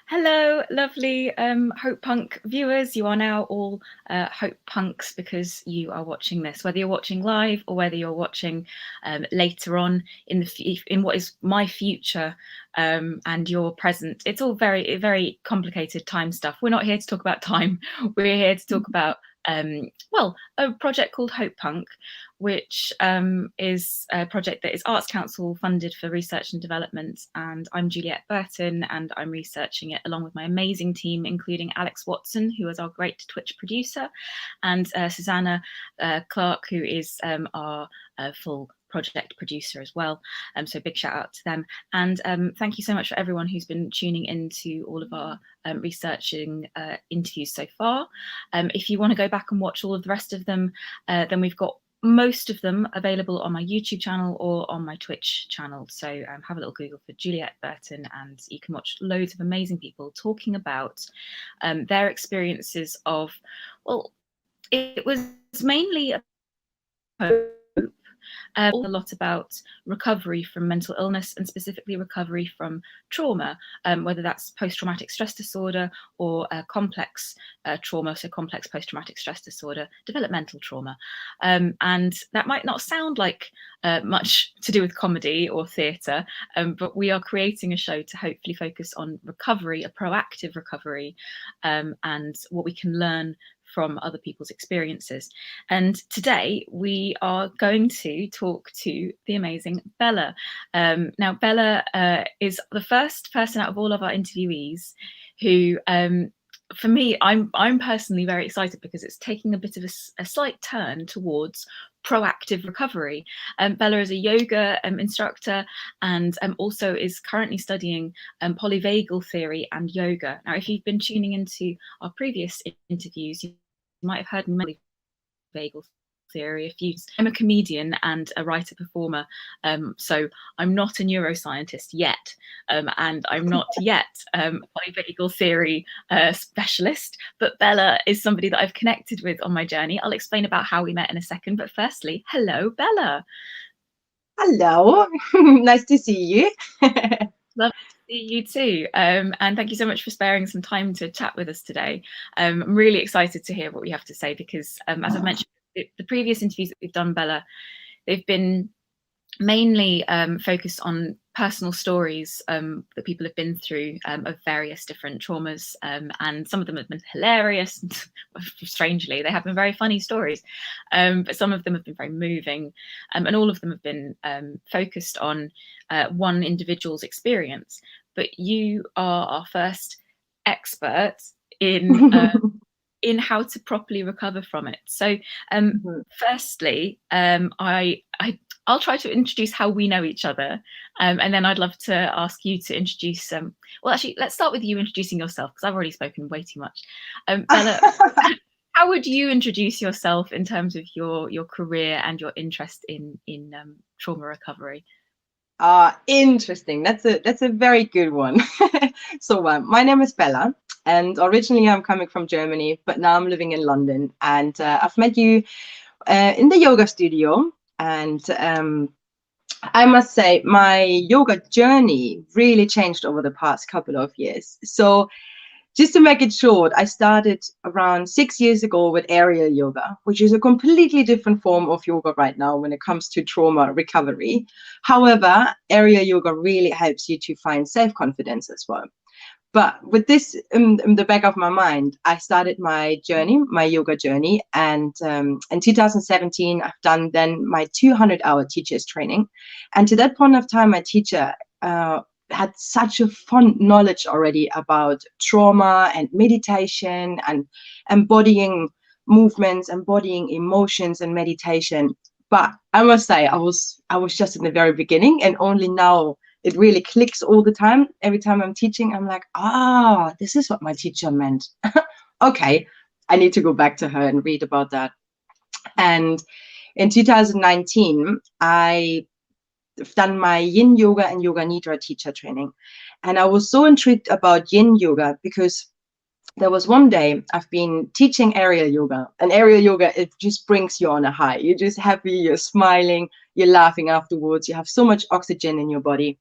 Hello, lovely Hopepunk viewers. You are now all Hopepunks because you are watching this, whether you're watching live or whether you're watching later on in what is my future and your present. It's all very complicated time stuff. We're not here to talk about time. We're here to talk about a project called Hopepunk, which is a project that is Arts Council funded for research and development. And I'm Juliet Burton, and I'm researching it along with my amazing team, including Alex Watson, who is our great Twitch producer, and Susanna Clark, who is our full project producer as well. So big shout out to them. And thank you so much for everyone who's been tuning into all of our researching interviews so far. If you want to go back and watch all of the rest of them, then we've got most of them available on my YouTube channel or on my Twitch channel. So have a little Google for Juliet Burton and you can watch loads of amazing people talking about their experiences of, well, it was mainly a lot about recovery from mental illness and specifically recovery from trauma, whether that's post-traumatic stress disorder or complex trauma, so complex post-traumatic stress disorder, developmental trauma. And that might not sound like much to do with comedy or theatre, but we are creating a show to hopefully focus on recovery, a proactive recovery, and what we can learn from other people's experiences. And today we are going to talk to the amazing Bella. Now, Bella is the first person out of all of our interviewees who, for me, I'm personally very excited because it's taking a bit of a slight turn towards proactive recovery. Bella is a yoga instructor and also is currently studying polyvagal theory and yoga. Now, if you've been tuning into our previous interviews, you might have heard me polyvagal theory a few times. I'm a comedian and a writer performer, so I'm not a neuroscientist yet, and I'm not yet a polyvagal theory specialist, but Bella is somebody that I've connected with on my journey. I'll explain about how we met in a second, but firstly, hello, Bella. Hello, nice to see you. Love to see you too, and thank you so much for sparing some time to chat with us today. I'm really excited to hear what we have to say because, as I've mentioned, the previous interviews that we've done, Bella, they've been mainly focused on personal stories that people have been through of various different traumas, and some of them have been hilarious. Strangely, they have been very funny stories, but some of them have been very moving, and all of them have been focused on one individual's experience. But you are our first expert in in how to properly recover from it. So firstly, I'll try to introduce how we know each other, and then I'd love to ask you to introduce well, actually, let's start with you introducing yourself because I've already spoken way too much. Bella, how would you introduce yourself in terms of your career and your interest in trauma recovery? Interesting. That's a very good one. So my name is Bella, and originally I'm coming from Germany, but now I'm living in London. And I've met you in the yoga studio, and I must say my yoga journey really changed over the past couple of years. So just to make it short, I started around 6 years ago with aerial yoga, which is a completely different form of yoga right now when it comes to trauma recovery. However, aerial yoga really helps you to find self-confidence as well. But with this in the back of my mind, I started my journey, my yoga journey. And in 2017, I've done then my 200-hour teacher's training. And to that point of time, my teacher had such a fond knowledge already about trauma and meditation and embodying movements, embodying emotions and meditation. But I must say, I was just in the very beginning, and only now it really clicks all the time. Every time I'm teaching, I'm like, this is what my teacher meant. Okay, I need to go back to her and read about that. And in 2019, I've done my yin yoga and yoga nidra teacher training. And I was so intrigued about yin yoga because there was one day I've been teaching aerial yoga, and aerial yoga, it just brings you on a high. You're just happy, you're smiling, you're laughing afterwards, you have so much oxygen in your body.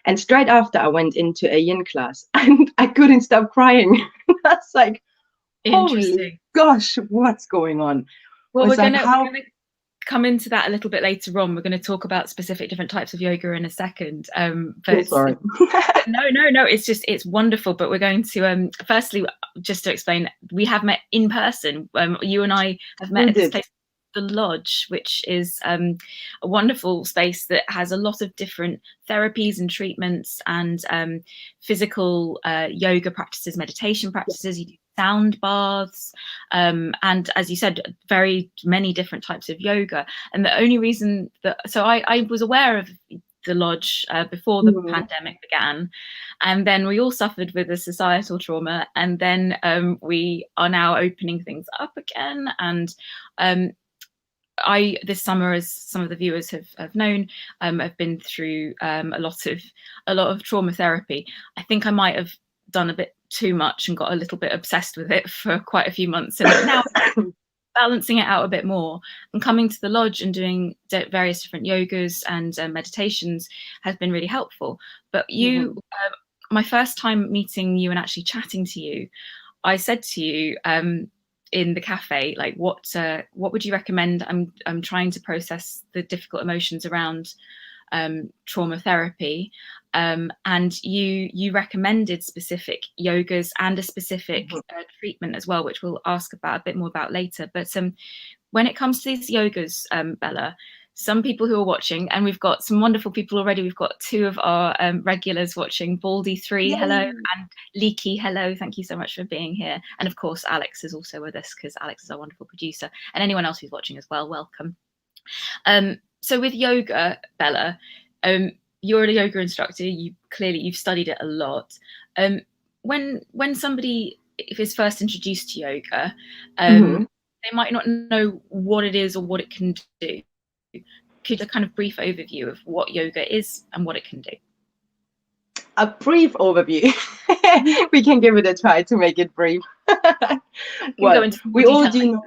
And straight after, I went into a yin class and I couldn't stop crying. That's like, holy Interesting. gosh, what's going on? Well, It's we're like, gonna how? come into that a little bit later on. We're going to talk about specific different types of yoga in a second. Oh, sorry. But no, it's wonderful. But we're going to firstly, just to explain, we have met in person. You and I have met We at this did. place, the Lodge, which is a wonderful space that has a lot of different therapies and treatments and physical yoga practices, meditation practices. You do sound baths, and as you said, very many different types of yoga. And the only reason that I was aware of the Lodge before the Mhm. pandemic began, and then we all suffered with a societal trauma, and then we are now opening things up again. And I this summer, as some of the viewers have known, I've been through a lot of trauma therapy. I think I might have done a bit too much and got a little bit obsessed with it for quite a few months, and now balancing it out a bit more and coming to the Lodge and doing various different yogas and meditations has been really helpful. But you, Mhm. my first time meeting you and actually chatting to you, I said to you in the cafe, like, what would you recommend? I'm trying to process the difficult emotions around trauma therapy, and you recommended specific yogas and a specific Mhm. treatment as well, which we'll ask about a bit more about later. But when it comes to these yogas, Bella, some people who are watching, and we've got some wonderful people already. We've got two of our regulars watching. Baldy3, hello, Yay. and Leaky, hello. Thank you so much for being here. And of course, Alex is also with us because Alex is our wonderful producer. And anyone else who's watching as well, welcome. So with yoga, Bella, um, you're a yoga instructor. You've studied it a lot. Um, when somebody is first introduced to yoga, Mhm. they might not know what it is or what it can do. Could you kind of brief overview of what yoga is and what it can do? A brief overview. You We can give it a try to make it brief. can go Well, into more we all detail. do know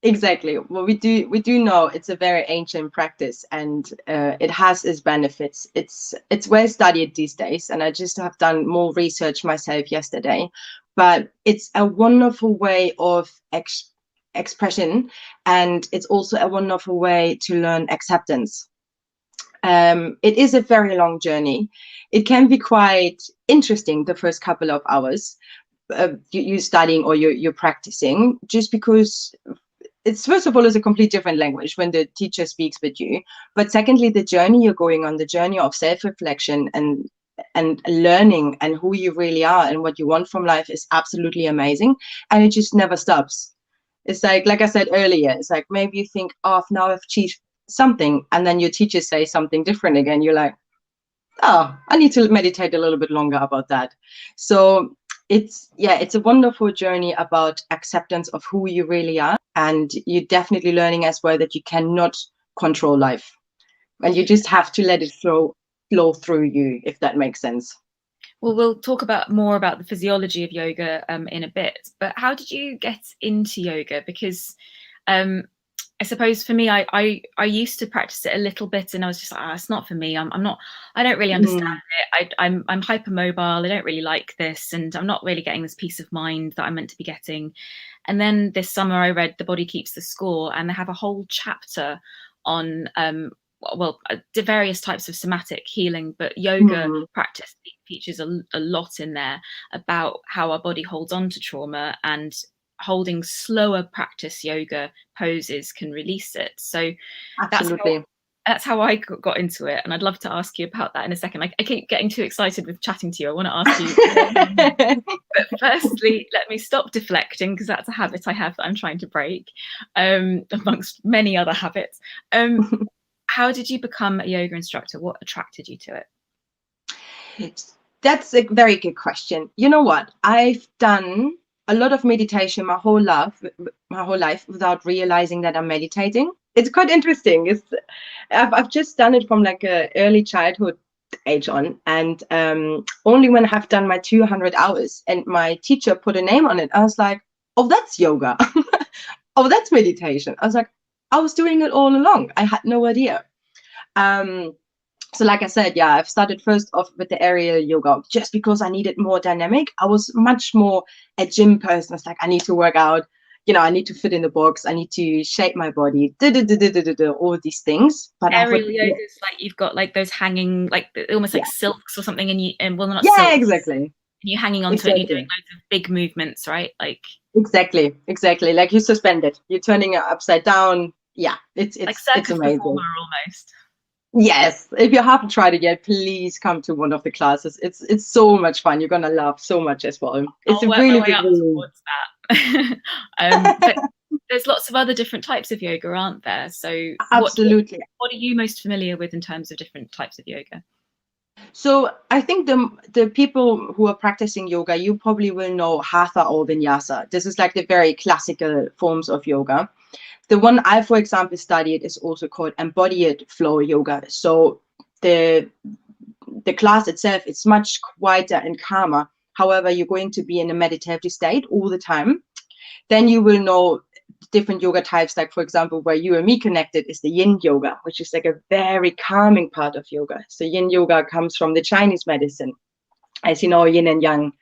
exactly. Well, we do know it's a very ancient practice, and it has its benefits. It's well studied these days, and I just have done more research myself yesterday. But it's a wonderful way of expression, and it's also a wonderful way to learn acceptance. It is a very long journey. It can be quite interesting the first couple of hours, you studying or you're practicing, just because it's, first of all, is a complete different language when the teacher speaks with you. But secondly, the journey you're going on, the journey of self-reflection and learning and who you really are and what you want from life is absolutely amazing. And it just never stops. It's like I said earlier, it's like maybe you think, oh, now I've achieved something, and then your teacher says something different again. You're like, oh, I need to meditate a little bit longer about that. So it's a wonderful journey about acceptance of who you really are, and you're definitely learning as well that you cannot control life, and you just have to let it flow through you, if that makes sense. Well, we'll talk more about the physiology of yoga in a bit. But how did you get into yoga? Because um, I suppose for me, I used to practice it a little bit, and I was just like, it's not for me. I'm not. I don't really understand Mm, it. I'm hypermobile. I don't really like this, and I'm not really getting this peace of mind that I'm meant to be getting. And then this summer, I read The Body Keeps the Score, and they have a whole chapter on various types of somatic healing, but yoga mm, practice features a lot in there about how our body holds on to trauma, and holding slower practice yoga poses can release it. So that's how absolutely. that's how I got into it, and I'd love to ask you about that in a second. I keep getting too excited with chatting to you. I want to ask you more. But firstly, let me stop deflecting, because that's a habit I have that I'm trying to break, amongst many other habits. How did you become a yoga instructor? What attracted you to it? That's a very good question. You know what? I've done a lot of meditation my whole life without realizing that I'm meditating. It's quite interesting. I've just done it from like a early childhood age on, and only when I have done my 200 hours and my teacher put a name on it, I was like, oh, that's yoga. Oh, that's meditation. I was like, I was doing it all along. I had no idea. Um, So like I said, yeah, I've started first off with the aerial yoga just because I needed more dynamic. I was much more a gym person. It's like, I need to work out, I need to fit in the box. I need to shape my body, all these things. But I thought, Aerial yoga is like you've got like those hanging, like almost like yeah, silks or something, and well, not yeah, silks, exactly, and you're hanging onto it and you're doing exactly, loads of big movements, right? Like exactly. Like you suspend it, you're turning it upside down. Yeah, like it's circus amazing. performer almost. Yes, if you haven't tried it yet, please come to one of the classes. It's so much fun. You're gonna laugh so much as well. It's I'll a work my really way big up room. towards that. But there's lots of other different types of yoga, aren't there? So Absolutely. what are you most familiar with in terms of different types of yoga? So I think the people who are practicing yoga, you probably will know Hatha or Vinyasa. This is like the very classical forms of yoga. The one I, for example, studied is also called embodied flow yoga. So the the class itself is much quieter and calmer. However, you're going to be in a meditative state all the time. Then you will know different yoga types, like for example, where you and me connected is the yin yoga, which is like a very calming part of yoga. So yin yoga comes from the Chinese medicine, as you know, yin and yang.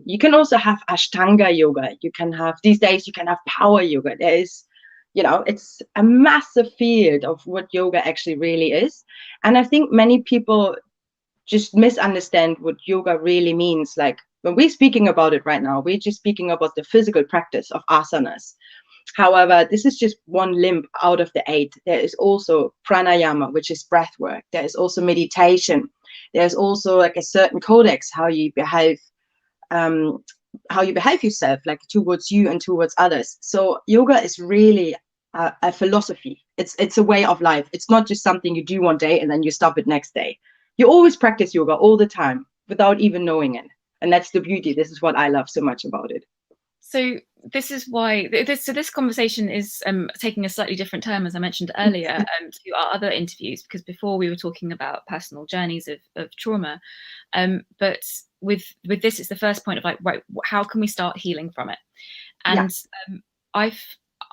You can also have Ashtanga yoga. You can have, these days you can have power yoga. There is, it's a massive field of what yoga actually really is. And I think many people just misunderstand what yoga really means. Like when we're speaking about it right now, we're just speaking about the physical practice of asanas. However, this is just one limb out of the eight. There is also pranayama, which is breath work. There is also meditation. There's also like a certain codex um, how you behave yourself, like towards you and towards others. So yoga is really a philosophy. It's a way of life. It's not just something you do one day and then you stop it next day. You always practice yoga all the time without even knowing it, and that's the beauty. This is what I love so much about it. So this is why this conversation is taking a slightly different turn, as I mentioned earlier, to our other interviews, because before we were talking about personal journeys of trauma, but with this, it's the first point of like, right, how can we start healing from it? Yeah. And I've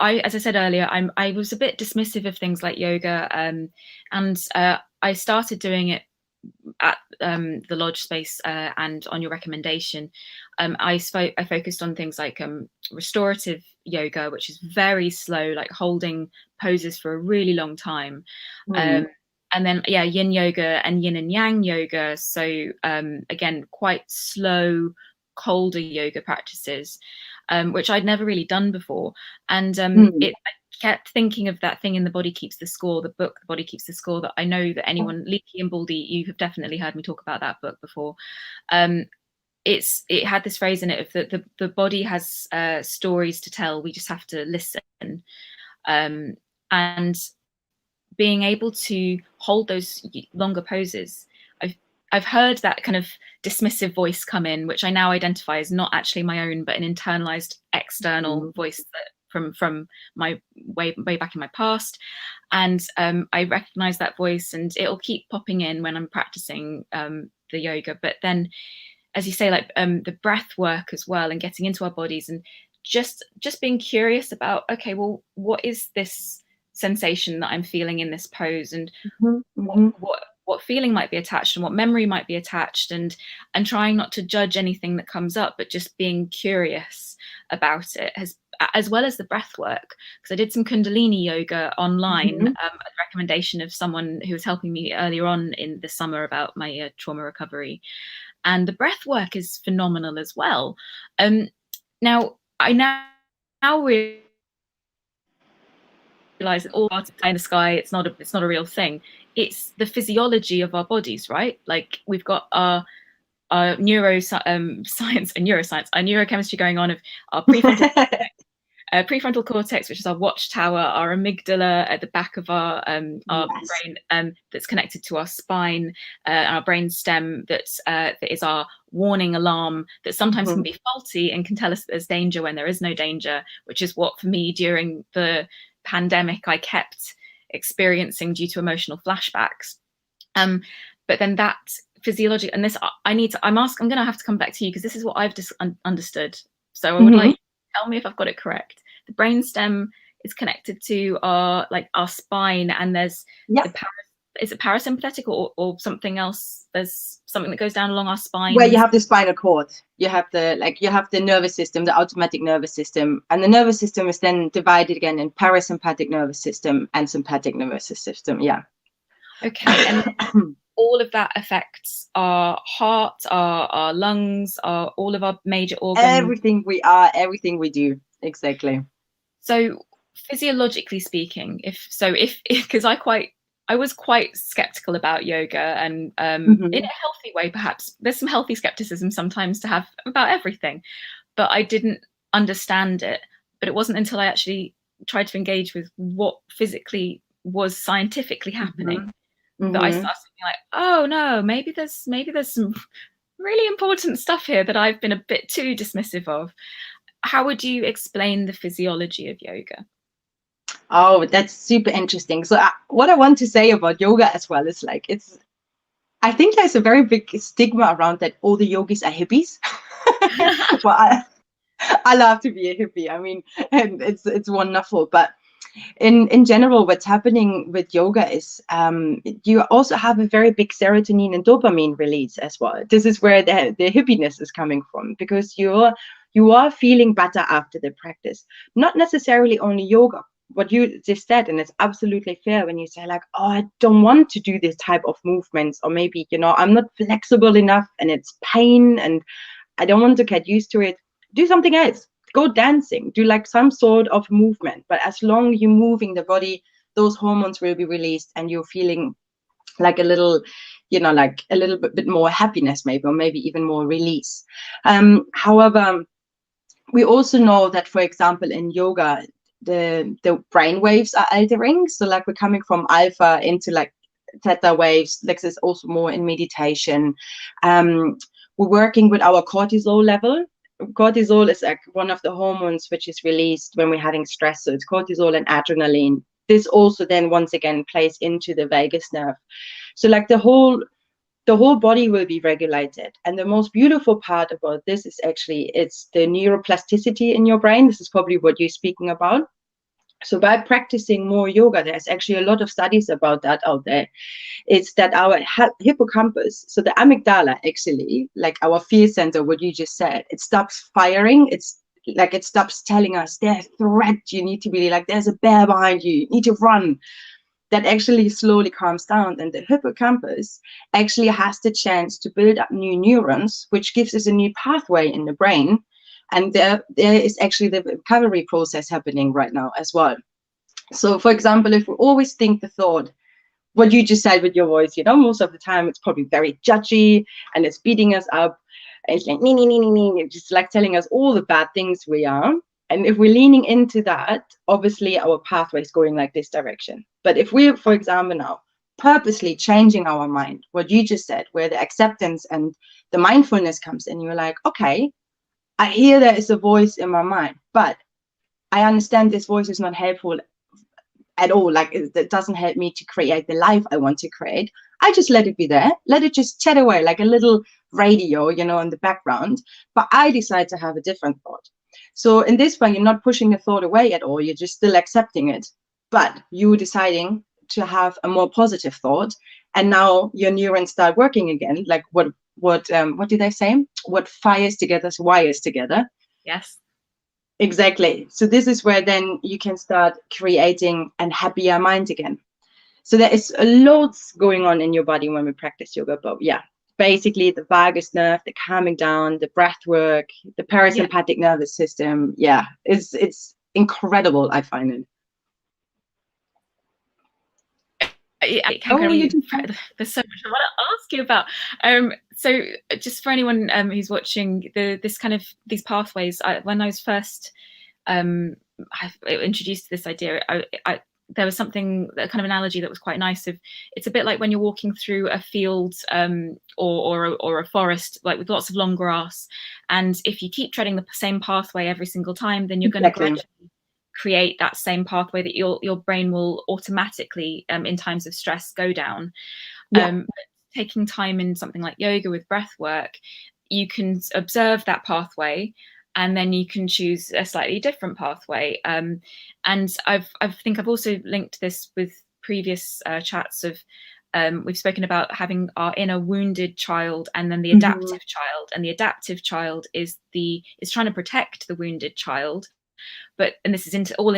as I said earlier, I was a bit dismissive of things like yoga, and I started doing it at the lodge space, and on your recommendation, I focused on things like restorative yoga, which is very slow, like holding poses for a really long time. Mm. Um, and then yin yoga and yin and yang yoga. So again, quite slow, colder yoga practices, which I'd never really done before. And Mm. I kept thinking of that thing in The Body Keeps the Score, the book The Body Keeps the Score, that I know that anyone, Leaky and Baldy, you have definitely heard me talk about that book before. It had this phrase in it of that the body has stories to tell, we just have to listen. And being able to hold those longer poses, I've heard that kind of dismissive voice come in, which I now identify as not actually my own, but an internalized external voice that from my way back in my past. And I recognize that voice, and it'll keep popping in when I'm practicing the yoga. But then, as you say, like the breath work as well, and getting into our bodies, and just being curious about, okay, well, what is this sensation that I'm feeling in this pose, and Mm-hmm. Mm-hmm. what feeling might be attached, and what memory might be attached, and trying not to judge anything that comes up, but just being curious about it, as well as the breath work, because I did some Kundalini yoga online, Mm-hmm. at the recommendation of someone who was helping me earlier on in the summer about my trauma recovery, and the breath work is phenomenal as well. Now I now realize that all art in the sky, it's not a real thing. It's the physiology of our bodies, right? Like we've got our neuroscience and neuroscience, our neurochemistry going on of our prefrontal cortex, which is our watchtower, our amygdala at the back of our Yes. brain, that's connected to our spine, our brain stem that is our warning alarm that sometimes can Mm-hmm. be faulty and can tell us that there's danger when there is no danger, which is what for me during the pandemic I kept experiencing due to emotional flashbacks. But then that physiology, and this I'm going to have to come back to you, because this is what I've just understood. So I would Mm-hmm. like, tell me if I've got it correct. The brainstem is connected to our spine, and there's Yeah. the is it parasympathetic or something else? There's something that goes down along our Where spines. you have the spinal cord, you have the nervous system, the automatic nervous system, and the nervous system is then divided again in parasympathetic nervous system and sympathetic nervous system. Yeah. Okay, and all of that affects our heart, our lungs, all of our major organs. Everything we are, everything we do. Exactly. So physiologically speaking, because I was quite skeptical about yoga, and in a healthy way, perhaps. There's some healthy skepticism sometimes to have about everything, but I didn't understand it. But it wasn't until I actually tried to engage with what physically was scientifically happening that I started thinking like, oh no, maybe there's some really important stuff here that I've been a bit too dismissive of. How would you explain the physiology of yoga? Oh, that's super interesting. So what I want to say about yoga as well is like, I think there's a very big stigma around that all the yogis are hippies. Well, I love to be a hippie. I mean, and it's wonderful. But in general, what's happening with yoga is you also have a very big serotonin and dopamine release as well. This is where the hippiness is coming from, because you are feeling better after the practice. Not necessarily only yoga. What you just said, and it's absolutely fair when you say like, oh, I don't want to do this type of movements, or maybe, I'm not flexible enough and it's pain and I don't want to get used to it. Do something else. Go dancing. Do like some sort of movement. But as long as you're moving the body, those hormones will be released and you're feeling like a little, like a little bit more happiness maybe, or maybe even more release. However, we also know that, for example, in yoga, the brain waves are altering. So like we're coming from alpha into like theta waves. Like this also more in meditation. We're working with our cortisol level. Cortisol is like one of the hormones which is released when we're having stress. So it's cortisol and adrenaline. This also then once again plays into the vagus nerve. So like the whole body will be regulated. And the most beautiful part about this is actually it's the neuroplasticity in your brain. This is probably what you're speaking about. So by practicing more yoga, there's actually a lot of studies about that out there. It's that our hippocampus, so the amygdala actually, like our fear center, what you just said, it stops firing. It's like it stops telling us there's a threat. You need to be like, there's a bear behind you. You need to run. That actually slowly calms down, and the hippocampus actually has the chance to build up new neurons, which gives us a new pathway in the brain. And there is actually the recovery process happening right now as well. So, for example, if we always think the thought, what you just said with your voice, most of the time it's probably very judgy and it's beating us up. And it's like, nee, nee, nee, nee, nee, just like telling us all the bad things we are. And if we're leaning into that, obviously our pathway is going like this direction. But if we're, for example, now purposely changing our mind, what you just said, where the acceptance and the mindfulness comes in, you're like, okay, I hear there is a voice in my mind, but I understand this voice is not helpful at all. Like it doesn't help me to create the life I want to create. I just let it be there, let it just chat away like a little radio, in the background. But I decide to have a different thought. So in this way, you're not pushing the thought away at all. You're just still accepting it, but you're deciding to have a more positive thought. And now your neurons start working again. Like what do they say? What fires together wires together. Yes. Exactly. So this is where then you can start creating a happier mind again. So there is loads going on in your body when we practice yoga. But yeah, basically the vagus nerve, the calming down, the breath work, the parasympathetic nervous system. Yeah, it's incredible. I find it. There's so much I want to ask you about. So just for anyone who's watching, these pathways, when I was first introduced to this idea, there was something, a kind of analogy that was quite nice. It's a bit like when you're walking through a field or a forest, like with lots of long grass, and if you keep treading the same pathway every single time, then you're going to gradually create that same pathway that your brain will automatically, in times of stress, go down. But taking time in something like yoga with breath work, you can observe that pathway, and then you can choose a slightly different pathway. And I think I've also linked this with previous chats of we've spoken about having our inner wounded child and then the Mm-hmm. adaptive child, and the adaptive child is trying to protect the wounded child, and this is into all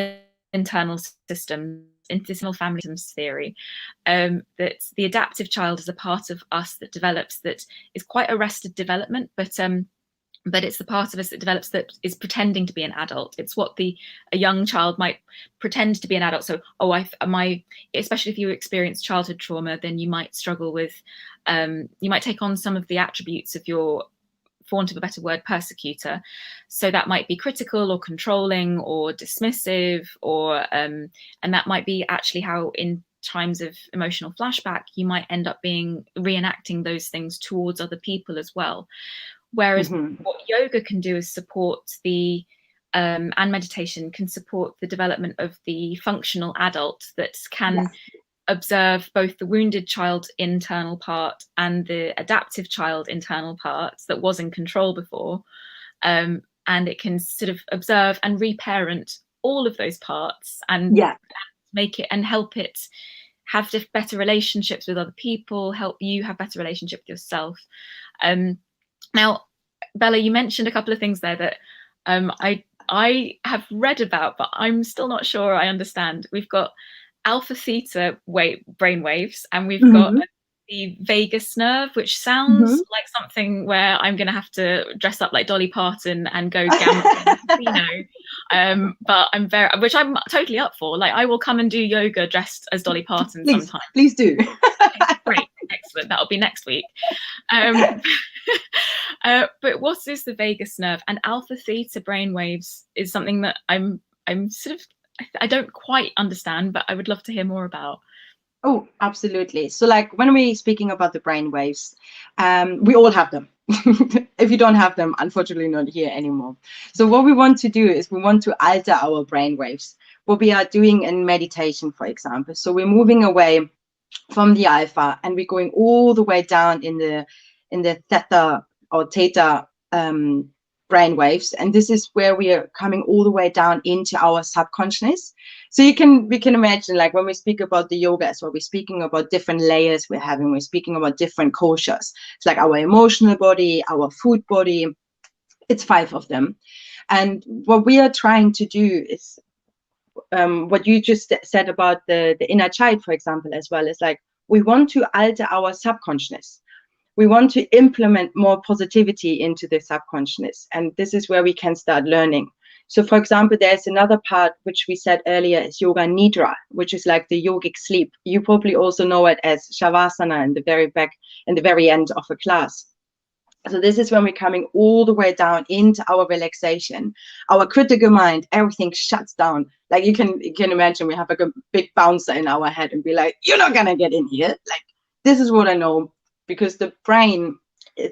internal systems, intestinal family systems theory, that the adaptive child is a part of us that develops, that is quite arrested development, but it's the part of us that develops that is pretending to be an adult. It's what a young child might pretend to be an adult. So, especially if you experience childhood trauma, then you might struggle with, you might take on some of the attributes of your, for want of a better word, persecutor. So that might be critical or controlling or dismissive, or and that might be actually how in times of emotional flashback you might end up reenacting those things towards other people as well. Whereas what yoga can do is support and meditation can support the development of the functional adult that can observe both the wounded child internal part and the adaptive child internal part that was in control before. And it can sort of observe and reparent all of those parts and make it and help it have better relationships with other people, help you have better relationship with yourself. Now, Bella, you mentioned a couple of things there that I have read about, but I'm still not sure I understand. We've got alpha theta brain waves, and we've got the vagus nerve, which sounds like something where I'm going to have to dress up like Dolly Parton and go gambling in a casino. But which I'm totally up for. Like, I will come and do yoga dressed as Dolly Parton sometime. Please do. Okay, great, excellent. That'll be next week. But what is the vagus nerve? And alpha theta brain waves is something that I'm sort of, I don't quite understand, but I would love to hear more about. Oh, absolutely. So like when we're speaking about the brain waves, we all have them. If you don't have them, unfortunately not here anymore. So what we want to do is we want to alter our brain waves. What we are doing in meditation, for example. So we're moving away from the alpha and we're going all the way down in the theta or theta brain waves, and this is where we are coming all the way down into our subconsciousness. So we can imagine, like when we speak about the yoga as well, we're speaking about different layers we're speaking about different koshas. It's like our emotional body, our food body. It's 5 of them, and what we are trying to do is what you just said about the inner child, for example, as well, is like we want to alter our subconsciousness. We want to implement more positivity into the subconsciousness. And this is where we can start learning. So, for example, there's another part, which we said earlier, is yoga nidra, which is like the yogic sleep. You probably also know it as shavasana in the very end of a class. So this is when we're coming all the way down into our relaxation. Our critical mind, everything shuts down. Like you can imagine, we have like a big bouncer in our head and be like, you're not going to get in here. Like, this is what I know. Because the brain,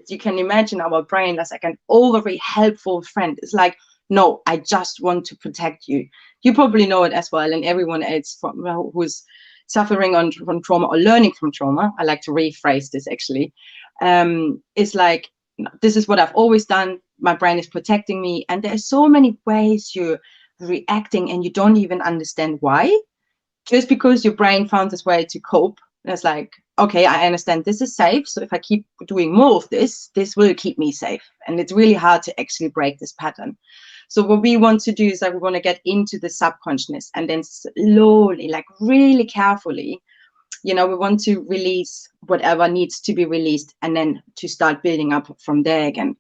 you can imagine our brain as like an overly helpful friend. It's like, no, I just want to protect you. You probably know it as well, and everyone else who's suffering from trauma or learning from trauma. I like to rephrase this actually. It's like, this is what I've always done. My brain is protecting me, and there's so many ways you're reacting, and you don't even understand why. Just because your brain found this way to cope. It's like, okay, I understand this is safe. So if I keep doing more of this, this will keep me safe. And it's really hard to actually break this pattern. So what we want to do is that we want to get into the subconsciousness and then slowly, like really carefully, we want to release whatever needs to be released and then to start building up from there again.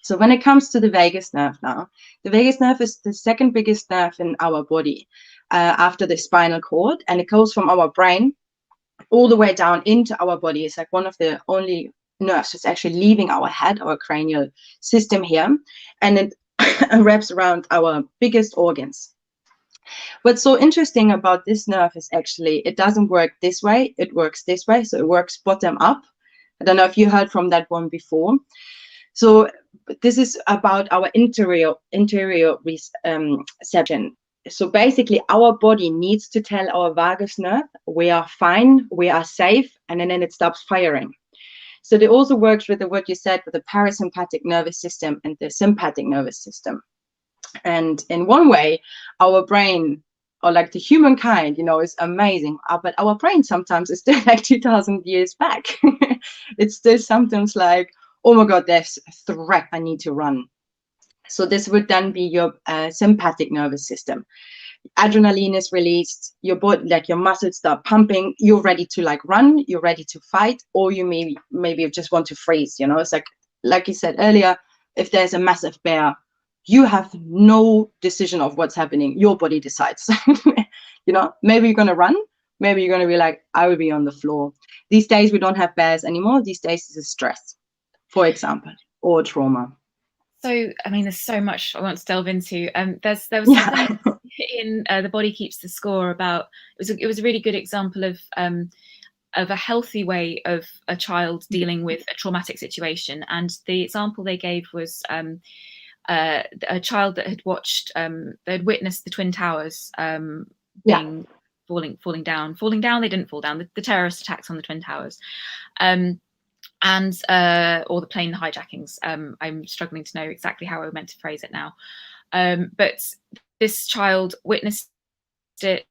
So when it comes to the vagus nerve now, the vagus nerve is the second biggest nerve in our body after the spinal cord, and it goes from our brain all the way down into our body. It's like one of the only nerves that's actually leaving our head, our cranial system here, and it wraps around our biggest organs. What's so interesting about this nerve is actually it doesn't work this way, it works this way. So it works bottom up. I don't know if you heard from that one before. So this is about our interior reception. So basically, our body needs to tell our vagus nerve, we are fine, we are safe, and then it stops firing. So it also works with what you said, with the parasympathetic nervous system and the sympathetic nervous system. And in one way, our brain or like the humankind, is amazing. But our brain sometimes is still like 2000 years back. It's still sometimes like, oh my God, there's a threat, I need to run. So this would then be your sympathetic nervous system. Adrenaline is released, your body, like your muscles start pumping, you're ready to like run, you're ready to fight, or you maybe just want to freeze. It's like you said earlier, if there's a massive bear, you have no decision of what's happening, your body decides. Maybe you're gonna run, maybe you're gonna be like, I will be on the floor. These days we don't have bears anymore. These days it's stress, for example, or trauma. So, I mean, there's so much I want to delve into. There was something in The Body Keeps the Score about, it was a really good example of a healthy way of a child dealing with a traumatic situation. And the example they gave was a child that had they'd witnessed the Twin Towers being falling down. They didn't fall down. The terrorist attacks on the Twin Towers. And or the plane hijackings. I'm struggling to know exactly how I meant to phrase it now. But this child witnessed it,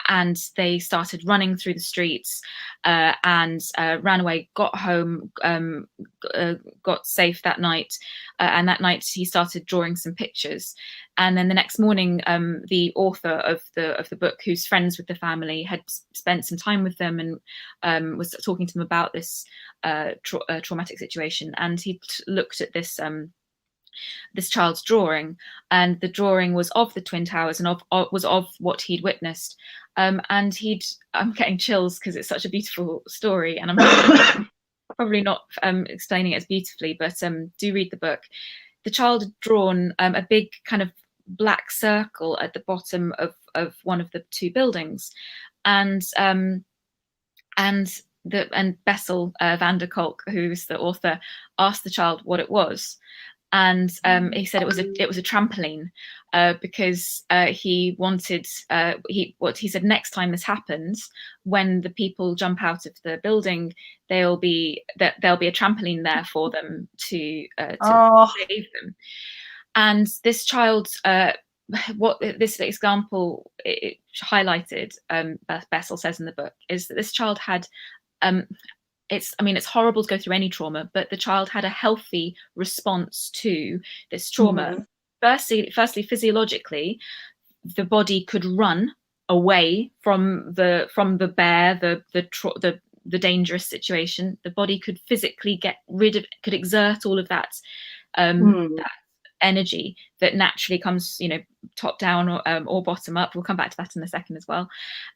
and they started running through the streets and ran away, got home, got safe that night. And that night he started drawing some pictures. And then the next morning, the author of the book, who's friends with the family, had spent some time with them and was talking to them about this traumatic situation. And he looked at this child's drawing, and the drawing was of the Twin Towers and was of what he'd witnessed. And I'm getting chills because it's such a beautiful story, and I'm probably not explaining it as beautifully, but do read the book. The child had drawn a big kind of black circle at the bottom of one of the two buildings, and Bessel van der Kolk, who's the author, asked the child what it was. And he said it was a trampoline because he wanted he said next time this happens, when the people jump out of the building, there'll be a trampoline there for them to save them. And this child, what this example it highlighted, Bessel says in the book, is that this child had it's horrible to go through any trauma, but the child had a healthy response to this trauma. Mm-hmm. Firstly, physiologically, the body could run away from the bear, the dangerous situation. The body could physically could exert all of that that energy that naturally comes, top down or bottom up. We'll come back to that in a second as well.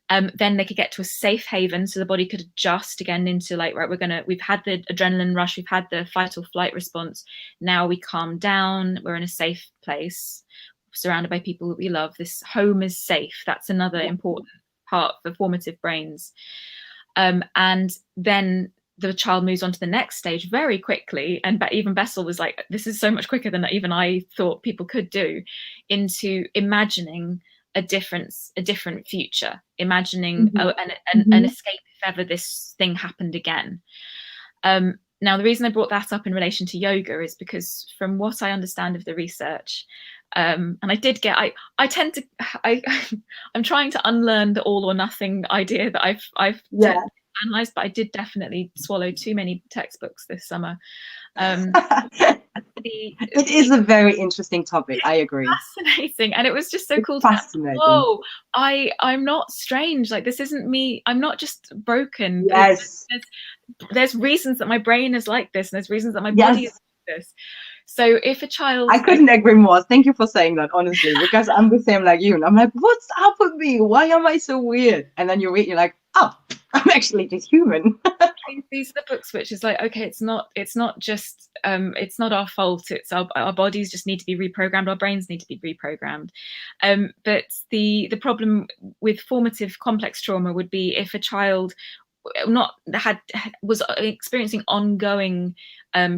Then they could get to a safe haven, so the body could adjust again into like, right, we've had the adrenaline rush, we've had the fight or flight response, now we calm down, we're in a safe place, surrounded by people that we love, this home is safe. That's another important part for formative brains. And then the child moves on to the next stage very quickly, and even Bessel was like, this is so much quicker than even I thought people could do, into imagining a different future, imagining an escape if ever this thing happened again. Now, the reason I brought that up in relation to yoga is because, from what I understand of the research, and I'm trying to unlearn the all or nothing idea that I've analysed, but I did definitely swallow too many textbooks this summer. It is a very interesting topic. I agree. Fascinating, and it was just so cool. Fascinating. Oh, I'm not strange. Like, this isn't me. I'm not just broken. Yes. There's reasons that my brain is like this, and there's reasons that my body is like this. So if a child, I couldn't agree more. Thank you for saying that, honestly, because I'm the same like you. And I'm like, what's up with me? Why am I so weird? And then you read, you're like, oh, I'm actually just human. These are the books which is like, okay, it's not just it's not our fault. It's our bodies just need to be reprogrammed. Our brains need to be reprogrammed. But the problem with formative complex trauma would be if a child was experiencing ongoing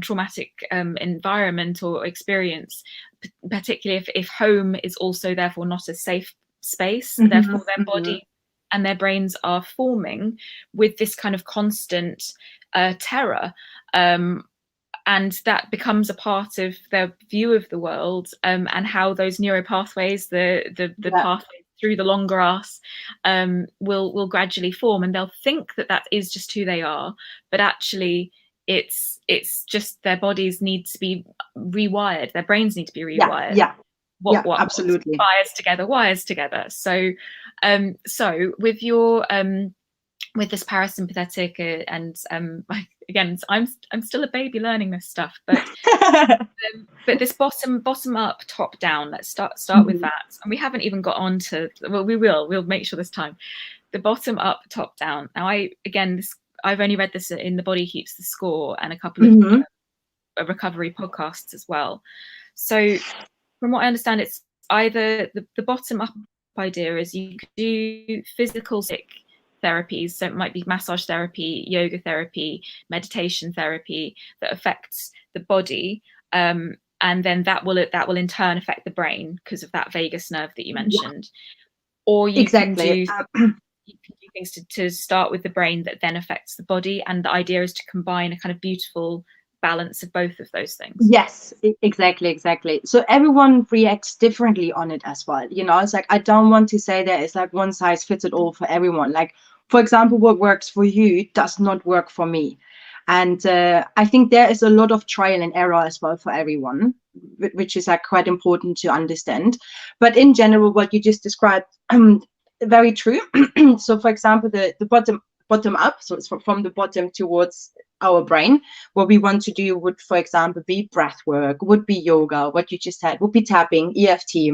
traumatic environment or experience, particularly if home is also therefore not a safe space. Therefore their body and their brains are forming with this kind of constant terror, and and that becomes a part of their view of the world, and how those neuropathways, the pathways through the long grass, will gradually form, and they'll think that that is just who they are, but actually it's just their bodies need to be rewired, their brains need to be rewired. What absolutely wires together. So so with your with this parasympathetic and again, I'm still a baby learning this stuff, but this bottom up, top down. Let's start with that. And we haven't even got on to, well, we'll make sure this time. The bottom up, top down. Now, I've only read this in The Body Keeps the Score and a couple of recovery podcasts as well. So from what I understand, it's either the bottom up idea is you could do physical therapies, so it might be massage therapy, yoga therapy, meditation therapy that affects the body, and then that will in turn affect the brain because of that vagus nerve that you mentioned. Or you can do things to start with the brain that then affects the body, and the idea is to combine a kind of beautiful balance of both of those things. Yes, exactly. So everyone reacts differently on it as well. You know, it's like, I don't want to say that it's like one size fits it all for everyone. Like, for example, what works for you does not work for me. And I think there is a lot of trial and error as well for everyone, which is like quite important to understand. But in general, what you just described, very true. So for example, the bottom up, so it's from the bottom towards our brain. What we want to do would, for example, be breath work, would be yoga, what you just said, would be tapping, EFT,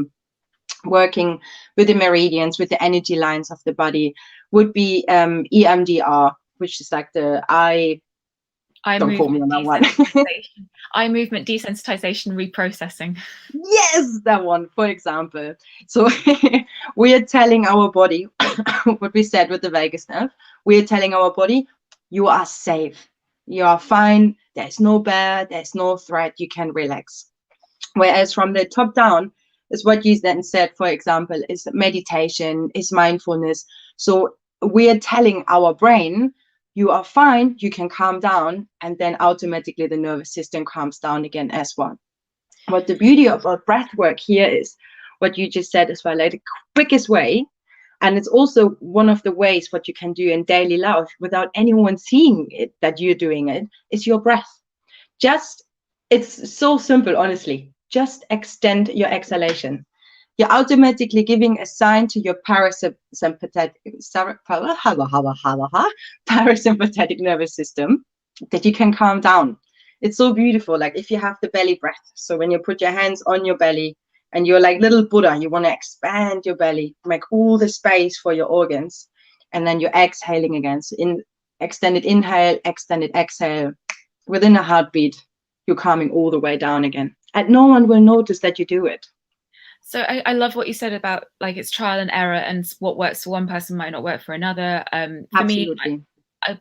working with the meridians, with the energy lines of the body, would be EMDR, which is like the eye movement desensitization reprocessing. Yes, that one, for example. So we are telling our body what we said with the vagus nerve. We are telling our body, you are safe, you are fine, there's no bear, there's no threat, you can relax. Whereas from the top down is what you then said, for example, is meditation, is mindfulness. So we are telling our brain, you are fine, you can calm down, and then automatically the nervous system calms down again as well. What the beauty of our breath work here is, what you just said as well, like the quickest way, and it's also one of the ways what you can do in daily life without anyone seeing it that you're doing it, is your breath. It's so simple, honestly. Just extend your exhalation. You're automatically giving a sign to your parasympathetic nervous system that you can calm down. It's so beautiful. Like if you have the belly breath, so when you put your hands on your belly and you're like little Buddha, you want to expand your belly, make all the space for your organs, and then you're exhaling again. So extended inhale, extended exhale. Within a heartbeat, you're calming all the way down again, and no one will notice that you do it. So I love what you said about like it's trial and error, and what works for one person might not work for another. For Absolutely. me,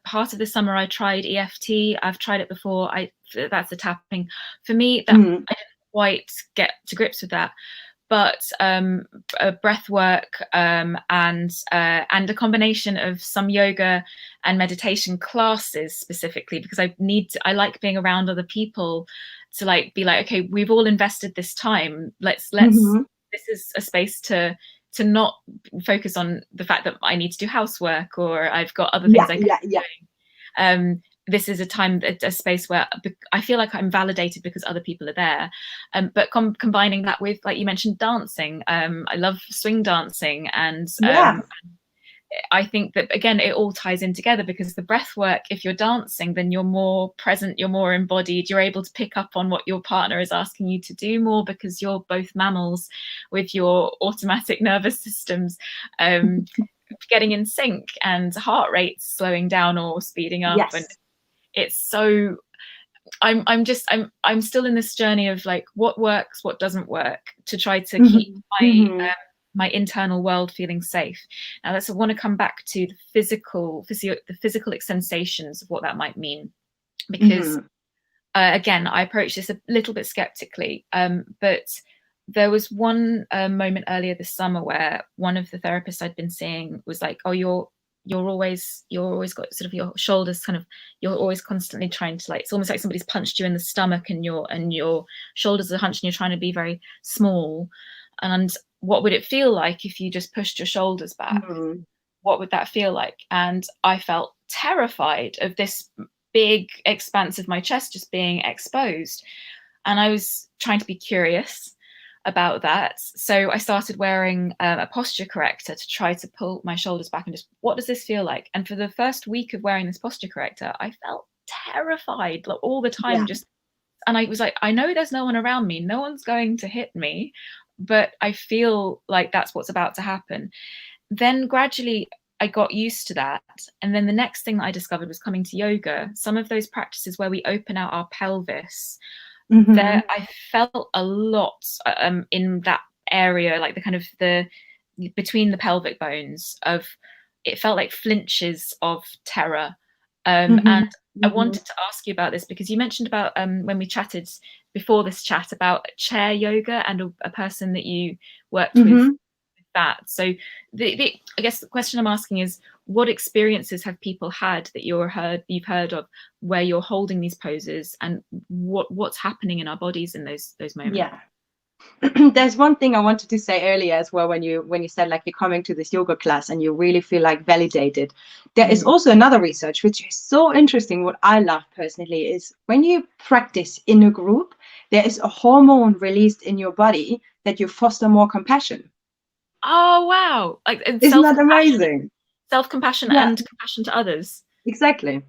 part of the summer I tried EFT. I've tried it before. That's the tapping. For me, that I didn't quite get to grips with that. But breath work and a combination of some yoga and meditation classes specifically, because I like being around other people to like be like, okay, we've all invested this time. Let's this is a space to not focus on the fact that I need to do housework or I've got other things I could be doing. This is a time, a space where I feel like I'm validated because other people are there. But combining that with, like you mentioned, dancing. I love swing dancing, and I think that again it all ties in together, because the breath work, if you're dancing, then you're more present, you're more embodied, you're able to pick up on what your partner is asking you to do more, because you're both mammals with your automatic nervous systems getting in sync, and heart rates slowing down or speeding up. And it's so I'm still in this journey of like what works, what doesn't work, to try to keep my internal world feeling safe. Now I want to come back to the physical sensations of what that might mean, because again, I approach this a little bit skeptically, but there was one moment earlier this summer where one of the therapists I'd been seeing was like, oh, you're always got sort of your shoulders kind of, you're always constantly trying to, like, it's almost like somebody's punched you in the stomach and your shoulders are hunched and you're trying to be very small. And what would it feel like if you just pushed your shoulders back? What would that feel like? And I felt terrified of this big expanse of my chest just being exposed. And I was trying to be curious about that. So I started wearing a posture corrector to try to pull my shoulders back and just, what does this feel like? And for the first week of wearing this posture corrector, I felt terrified, like, all the time. Yeah. Just, and I was like, I know there's no one around me, no one's going to hit me, but I feel like that's what's about to happen. Then gradually I got used to that. And then the next thing that I discovered was coming to yoga. Some of those practices where we open out our pelvis, there I felt a lot in that area, like the kind of the between the pelvic bones, of it felt like flinches of terror. And I wanted to ask you about this because you mentioned about when we chatted before this chat about chair yoga and a person that you worked with that. So I guess the question I'm asking is, what experiences have people had that you've heard of where you're holding these poses, and what's happening in our bodies in those moments? Yeah. There's one thing I wanted to say earlier as well, when you said, like, you're coming to this yoga class and you really feel like validated. There is also another research which is so interesting. What I love personally is when you practice in a group, there is a hormone released in your body that you foster more compassion. Oh wow! Like, isn't that amazing? Self-compassion and compassion to others. Exactly.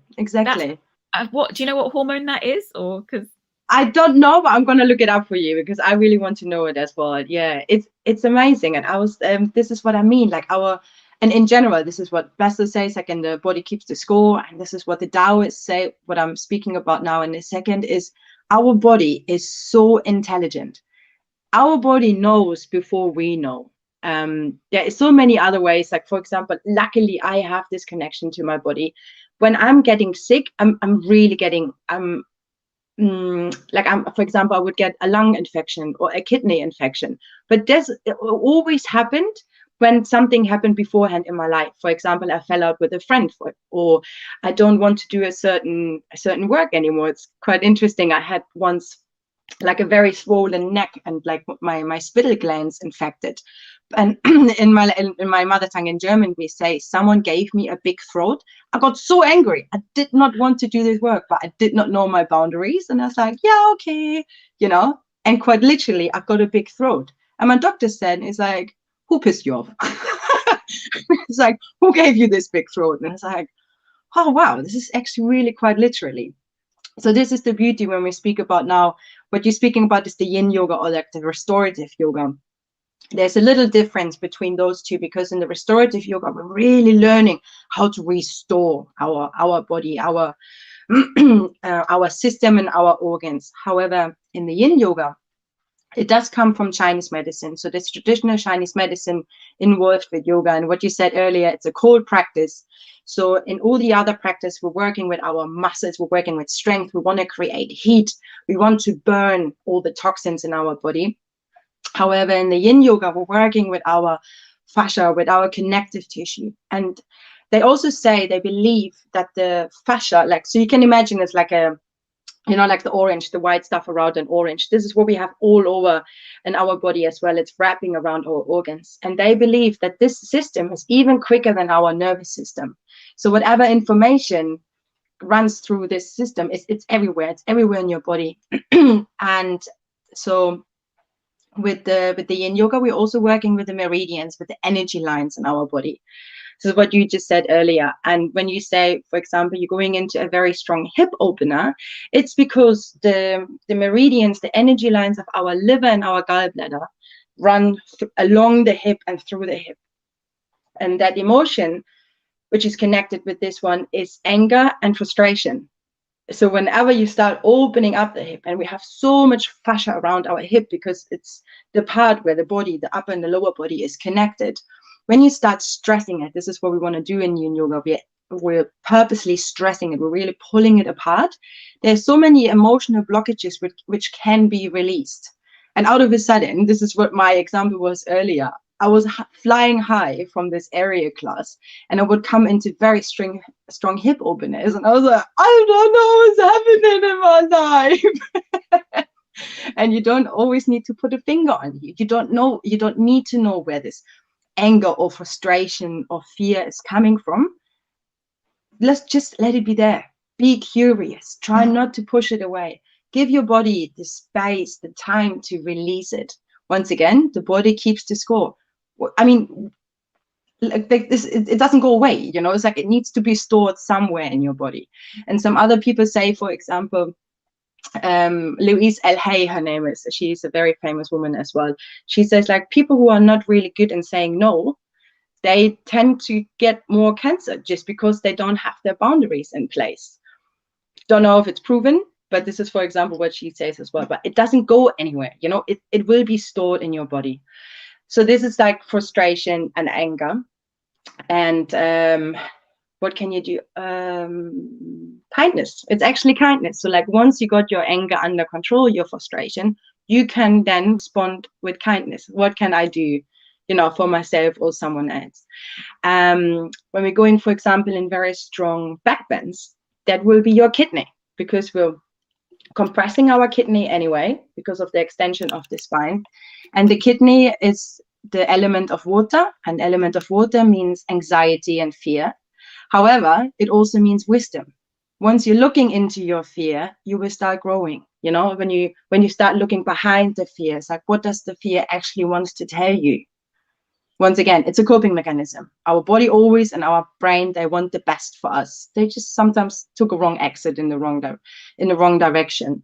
What do you know what hormone that is, or because I don't know, but I'm going to look it up for you because I really want to know it as well. Yeah, it's amazing. And I was, this is what I mean, like and in general, this is what Bessel says, like, and the body keeps the score. And this is what the Taoists say. What I'm speaking about now in a second is our body is so intelligent. Our body knows before we know. There is so many other ways. Like, for example, luckily I have this connection to my body. When I'm getting sick, I'm really getting, for example, I would get a lung infection or a kidney infection, but this always happened when something happened beforehand in my life. For example, I fell out with a friend, or I don't want to do a certain work anymore. It's quite interesting. I had once like a very swollen neck and like my spittle glands infected. And in my mother tongue, in German, we say, someone gave me a big throat. I got so angry. I did not want to do this work, but I did not know my boundaries. And I was like, yeah, okay, and quite literally, I got a big throat. And my doctor said, it's like, who pissed you off? It's like, who gave you this big throat? And it's like, oh, wow, this is actually really quite literally. So this is the beauty when we speak about now, what you're speaking about is the yin yoga, or like the restorative yoga. There's a little difference between those two, because in the restorative yoga, we're really learning how to restore our body, our our system and our organs. However, in the yin yoga, it does come from Chinese medicine. So there's traditional Chinese medicine involved with yoga. And what you said earlier, it's a cold practice. So in all the other practice, we're working with our muscles, we're working with strength. We want to create heat. We want to burn all the toxins in our body. However, in the yin yoga, we're working with our fascia, with our connective tissue. And they also say, they believe that the fascia, like, so you can imagine it's like a, like the orange, the white stuff around an orange. This is what we have all over in our body as well. It's wrapping around our organs. And they believe that this system is even quicker than our nervous system. So whatever information runs through this system, it's everywhere. It's everywhere in your body. And so with the yin yoga, we're also working with the meridians, with the energy lines in our body. This is what you just said earlier. And when you say, for example, you're going into a very strong hip opener, it's because the meridians, the energy lines of our liver and our gallbladder run along the hip and through the hip. And that emotion, which is connected with this one, is anger and frustration. So whenever you start opening up the hip, and we have so much fascia around our hip because it's the part where the body, the upper and the lower body, is connected. When you start stressing it, this is what we want to do in yin yoga. We're purposely stressing it. We're really pulling it apart. There's so many emotional blockages which can be released. And out of a sudden, this is what my example was earlier. I was flying high from this area class, and I would come into very strong hip openers, and I was like, I don't know what's happening in my life. And you don't always need to put a finger on you. You don't need to know where this anger or frustration or fear is coming from. Let's just let it be there. Be curious. Try not to push it away. Give your body the space, the time to release it. Once again, the body keeps the score. I mean, like this, it doesn't go away. You know, it's like it needs to be stored somewhere in your body. And some other people say, for example, Louise L. Hay, her name is, she's a very famous woman as well. She says, like, people who are not really good in saying no, they tend to get more cancer just because they don't have their boundaries in place. Don't know if it's proven, but this is, for example, what she says as well. But it doesn't go anywhere. You know, it will be stored in your body. So this is like frustration and anger. And what can you do? Kindness. It's actually kindness. So like once you got your anger under control, your frustration, you can then respond with kindness. What can I do, you know, for myself or someone else? When we're going, for example, in very strong back bends, that will be your kidney, because we're compressing our kidney anyway because of the extension of the spine. And the kidney is the element of water, and element of water means anxiety and fear. However, it also means wisdom. Once you're looking into your fear, you will start growing. You know, when you start looking behind the fear, it's like, what does the fear actually wants to tell you? Once again, it's a coping mechanism. Our body always and our brain, they want the best for us. They just sometimes took a wrong exit in the wrong direction.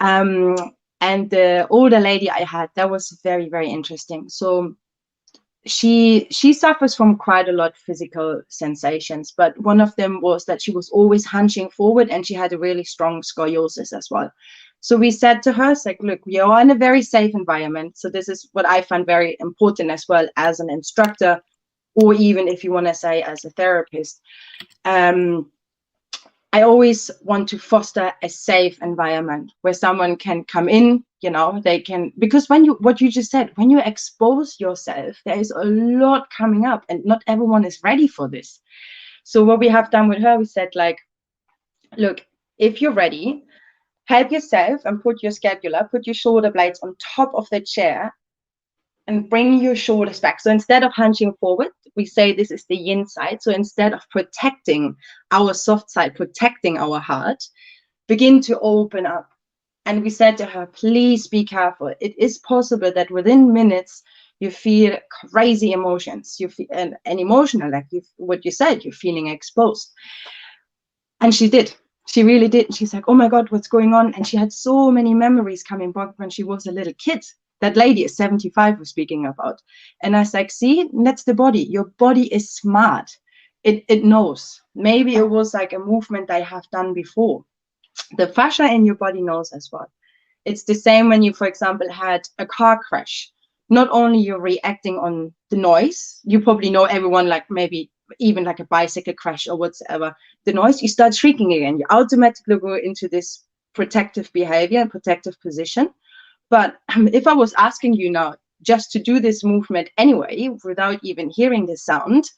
And the older lady I had, that was very, very interesting. So she suffers from quite a lot of physical sensations, but one of them was that she was always hunching forward, and she had a really strong scoliosis as well. So we said to her, it's like, look, we are in a very safe environment. So this is what I find very important as well as an instructor, or even if you want to say as a therapist. I always want to foster a safe environment where someone can come in, you know, they can, because what you just said, when you expose yourself, there is a lot coming up, and not everyone is ready for this. So what we have done with her, we said, like, look, if you're ready, help yourself and put your scapula, put your shoulder blades on top of the chair and bring your shoulders back. So instead of hunching forward, we say this is the yin side. So instead of protecting our soft side, protecting our heart, begin to open up. And we said to her, please be careful. It is possible that within minutes you feel crazy emotions. You feel and emotional, like what you said, you're feeling exposed. And she did. She really did. She's like, oh my God, what's going on? And she had so many memories coming back when she was a little kid. That lady is 75 we're speaking about. And I was like, see, that's the body. Your body is smart. It knows. Maybe it was like a movement I have done before. The fascia in your body knows as well. It's the same when you, for example, had a car crash. Not only you're reacting on the noise, you probably know everyone, like maybe even like a bicycle crash or whatsoever, the noise, you start shrieking again. You automatically go into this protective behavior and protective position. But if I was asking you now just to do this movement anyway, without even hearing the sound,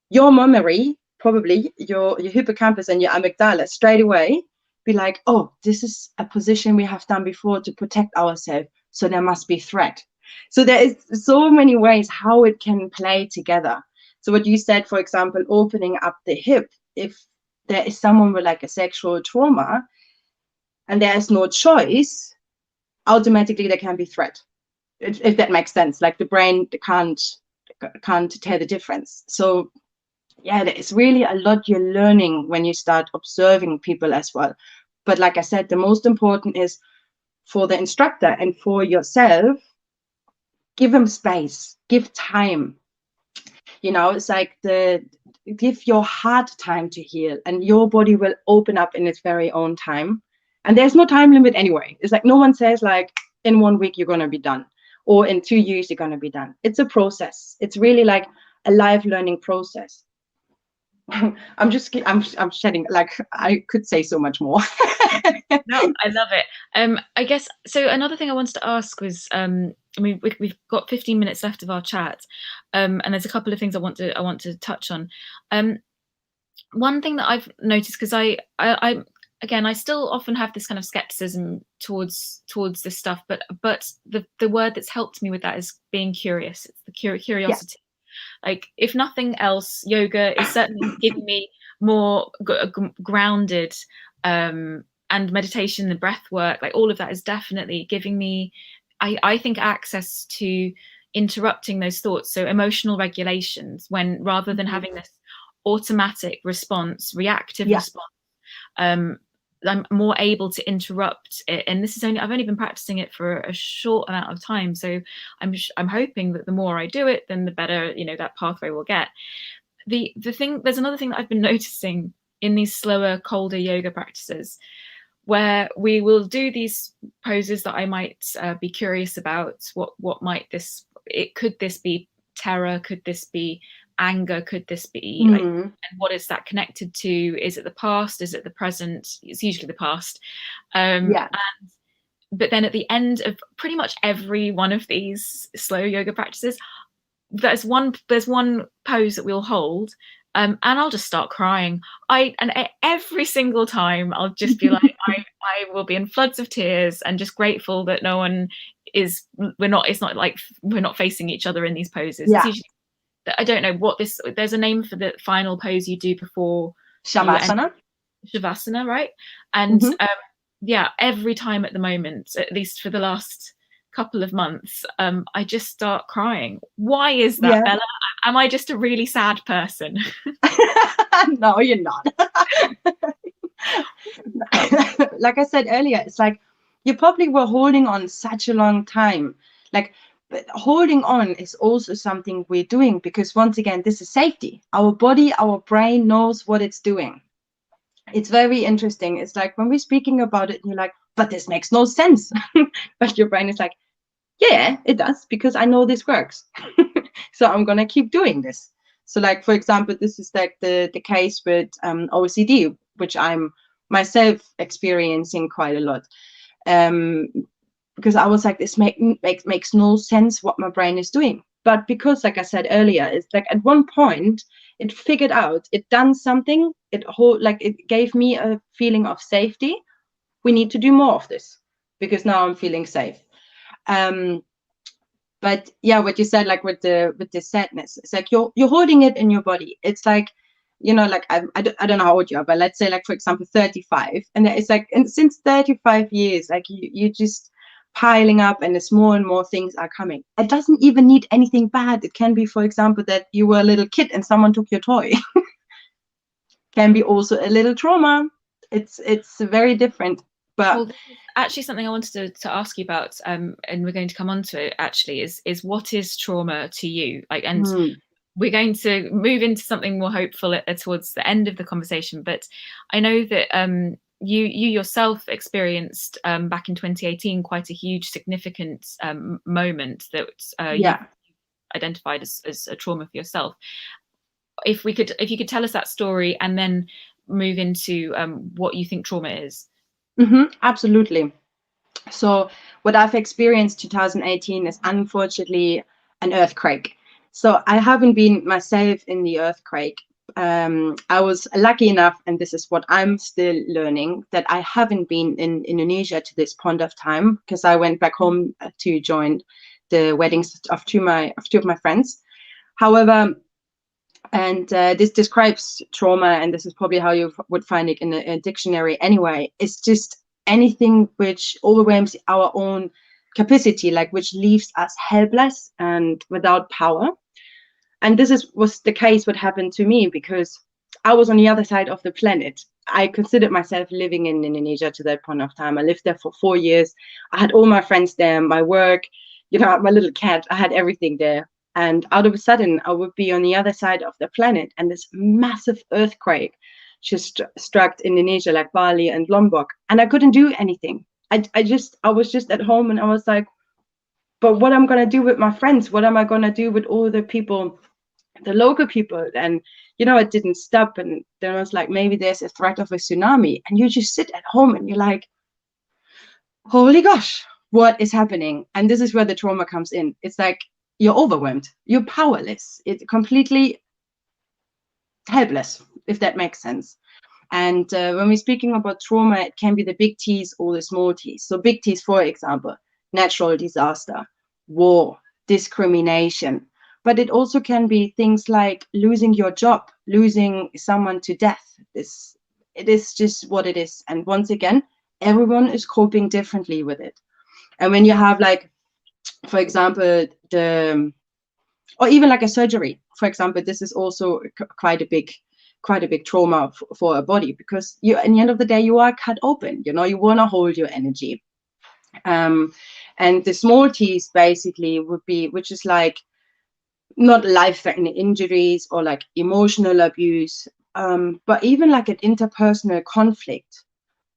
your memory, probably your hippocampus and your amygdala straight away be like, oh, this is a position we have done before to protect ourselves. So there must be threat. So there is so many ways how it can play together. So what you said, for example, opening up the hip, if there is someone with like a sexual trauma and there is no choice, automatically there can be threat, if that makes sense. Like the brain can't tell the difference. So yeah, there's really a lot you're learning when you start observing people as well. But like I said, the most important is for the instructor and for yourself, give them space, give time. You know, it's like give your heart time to heal, and your body will open up in its very own time. And there's no time limit anyway. It's like no one says like in 1 week you're going to be done, or in 2 years you're going to be done. It's a process. It's really like a life learning process. I'm shedding, like I could say so much more. No, I love it. I guess so. Another thing I wanted to ask was I mean, we've got 15 minutes left of our chat, and there's a couple of things I want to touch on. One thing that I've noticed, because I again, I still often have this kind of skepticism towards this stuff, but the word that's helped me with that is being curious. It's the Yeah. curiosity. Like, if nothing else, yoga is certainly giving me more grounded, and meditation, the breath work, like all of that is definitely giving me, I think, access to interrupting those thoughts. So emotional regulations, when rather than having this automatic response, reactive Yeah. response, um, I'm more able to interrupt it. And this is I've only been practicing it for a short amount of time. So I'm hoping that the more I do it, then the better, that pathway will get. There's another thing that I've been noticing in these slower, colder yoga practices, where we will do these poses that I might be curious about. What might could this be terror? Could this be anger? Could this be and what is that connected to? Is it the past? Is it the present? It's usually the past. Yeah. But then at the end of pretty much every one of these slow yoga practices, there's one pose that we'll hold, and I'll just start crying. Every single time I'll just be like, I will be in floods of tears and just grateful that no one is. It's not like we're not facing each other in these poses. Yeah. It's usually, I don't know what this. There's a name for the final pose you do before you end. Shavasana. Shavasana, right? And yeah, every time at the moment, at least for the last couple of months, I just start crying. Why is that, Yeah. Bella? Am I just a really sad person? No, you're not. Like I said earlier, it's like you probably were holding on such a long time. Like, but holding on is also something we're doing, because once again, this is safety. Our body, our brain knows what it's doing. It's very interesting. It's like when we're speaking about it, you're like, but this makes no sense. But your brain is like, yeah, it does, because I know this works. So I'm gonna keep doing this. So like, for example, this is like the case with OCD, which I'm myself experiencing quite a lot. Because I was like, this makes no sense what my brain is doing. But because, like I said earlier, it's like at one point it figured out, it done something, it gave me a feeling of safety. We need to do more of this because now I'm feeling safe. But yeah, what you said, like with the sadness, it's like you're holding it in your body. It's like, like I don't know how old you are, but let's say, like, for example, 35, and it's like, and since 35 years, like you just piling up, and there's more and more things are coming. It doesn't even need anything bad. It can be, for example, that you were a little kid and someone took your toy. Can be also a little trauma. It's very different. But well, this is actually something I wanted to ask you about, and we're going to come on to it actually, is what is trauma to you? Like, and we're going to move into something more hopeful towards the end of the conversation. But I know that you yourself experienced back in 2018 quite a huge, significant moment that you identified as a trauma for yourself. If you could tell us that story and then move into what you think trauma is. Absolutely. So what I've experienced 2018 is unfortunately an earthquake. So I haven't been myself in the earthquake. I was lucky enough, and this is what I'm still learning, that I haven't been in Indonesia to this point of time, because I went back home to join the weddings of two of my friends. However, and this describes trauma, and this is probably how you would find it in a dictionary anyway. It's just anything which overwhelms our own capacity, like which leaves us helpless and without power. And this was the case what happened to me, because I was on the other side of the planet. I considered myself living in Indonesia to that point of time. I lived there for 4 years. I had all my friends there, my work, my little cat. I had everything there. And out of a sudden, I would be on the other side of the planet, and this massive earthquake just struck Indonesia, like Bali and Lombok, and I couldn't do anything. I was just at home, and I was like, but what am I gonna do with my friends? What am I gonna do with all the people, the local people? And it didn't stop, and there was like, maybe there's a threat of a tsunami, and you just sit at home and you're like, holy gosh, what is happening. And this is where the trauma comes in. It's like you're overwhelmed, you're powerless, it's completely helpless, if that makes sense. And when we're speaking about trauma, it can be the big T's or the small T's. So big T's, for example, natural disaster, war, discrimination. But it also can be things like losing your job, losing someone to death. It is just what it is. And once again, everyone is coping differently with it. And when you have, like, for example, or even like a surgery, for example, this is also quite a big trauma for a body, because you, at the end of the day, you are cut open, you want to hold your energy. And the small T's basically would be, which is like not life-threatening injuries or like emotional abuse, but even like an interpersonal conflict.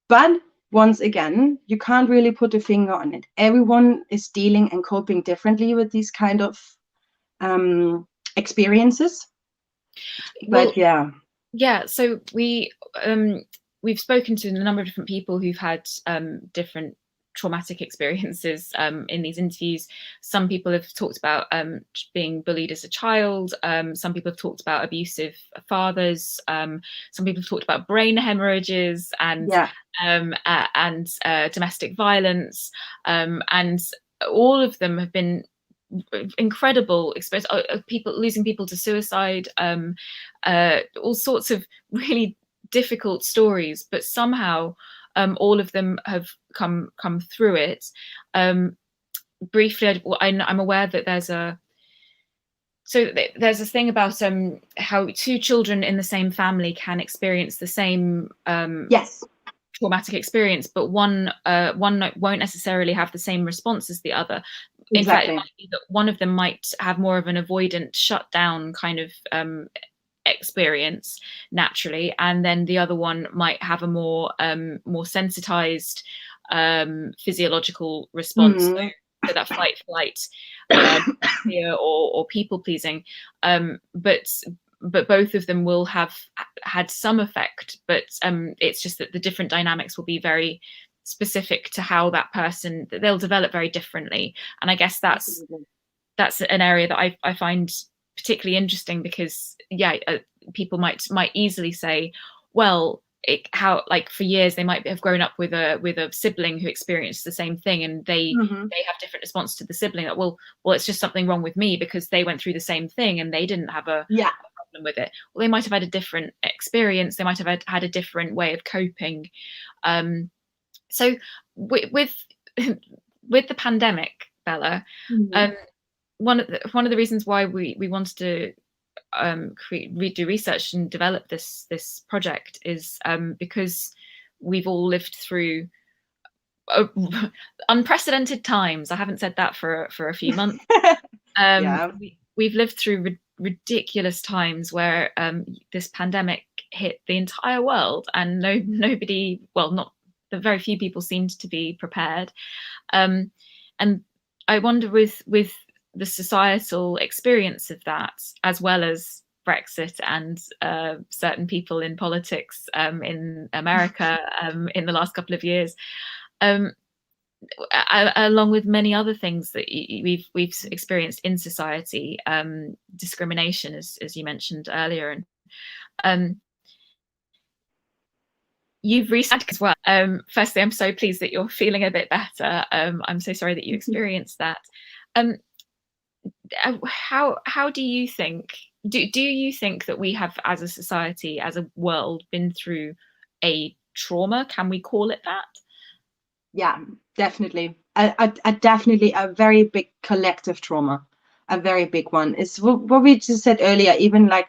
But once again, you can't really put a finger on it. Everyone is dealing and coping differently with these kind of experiences. But well, yeah, so we've spoken to a number of different people who've had different traumatic experiences in these interviews. Some people have talked about being bullied as a child. Some people have talked about abusive fathers. Some people have talked about brain hemorrhages and domestic violence. And all of them have been incredible experience, people losing people to suicide, all sorts of really difficult stories, but somehow all of them have come through it. Briefly, I'm aware that there's a thing about how two children in the same family can experience the same traumatic experience, but one won't necessarily have the same response as the other. In fact, it might be that one of them might have more of an avoidant, shut down kind of experience naturally, and then the other one might have a more sensitized physiological response. So that fight, flight, fear, or people pleasing. But both of them will have had some effect. But it's just that the different dynamics will be very specific to how that person, they'll develop very differently. And I guess that's an area that I find particularly interesting, because people might easily say, well, how, like, for years they might have grown up with a sibling who experienced the same thing, and they have different response to the sibling. That well, it's just something wrong with me because they went through the same thing and they didn't have a problem with it. Well, they might have had a different experience. They might have had a different way of coping. So with the pandemic, Bella, one of the reasons why we wanted to do research and develop this project is because we've all lived through unprecedented times. I haven't said that for a few months. We've lived through ridiculous times where this pandemic hit the entire world, and nobody, well, not the very few people seemed to be prepared. And I wonder, with the societal experience of that, as well as Brexit and certain people in politics in America in the last couple of years, along with many other things that we've experienced in society, discrimination, as you mentioned earlier, and you've researched as well. Firstly, I'm so pleased that you're feeling a bit better. I'm so sorry that you experienced that. How do you think? Do you think that we have, as a society, as a world, been through a trauma? Can we call it that? Yeah, definitely. Definitely a very big collective trauma, a very big one. It's what we just said earlier, even like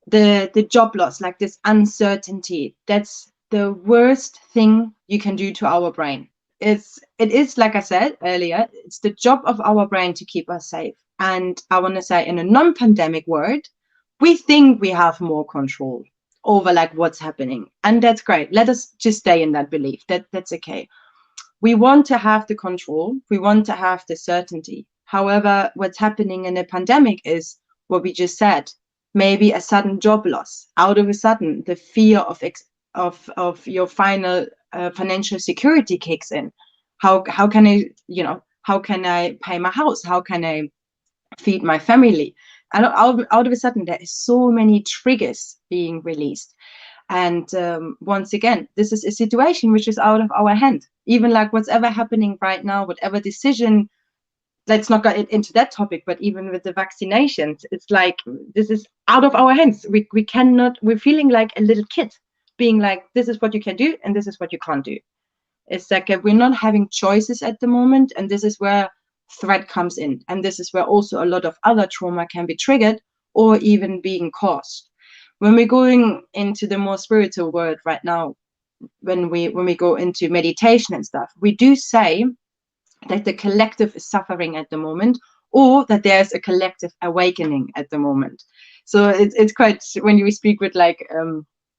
the job loss, like this uncertainty. That's the worst thing you can do to our brain. It is, like I said earlier, it's the job of our brain to keep us safe. And I want to say, in a non-pandemic world, we think we have more control over like what's happening, and that's great. Let us just stay in that belief. That's okay. We want to have the control. We want to have the certainty. However, what's happening in a pandemic is what we just said. Maybe a sudden job loss. Out of a sudden, the fear of your final financial security kicks in. How can I, how can I pay my house? How can I feed my family? And out of a sudden, there is so many triggers being released. And once again, this is a situation which is out of our hand. Even like what's ever happening right now, whatever decision, let's not get into that topic, but even with the vaccinations, it's like this is out of our hands. We cannot, we're feeling like a little kid being like, this is what you can do and this is what you can't do. It's like we're not having choices at the moment, and this is where threat comes in, and this is where also a lot of other trauma can be triggered or even being caused. When we're going into the more spiritual world right now, when we go into meditation and stuff, we do say that the collective is suffering at the moment, or that there's a collective awakening at the moment. So it's quite, when you speak with like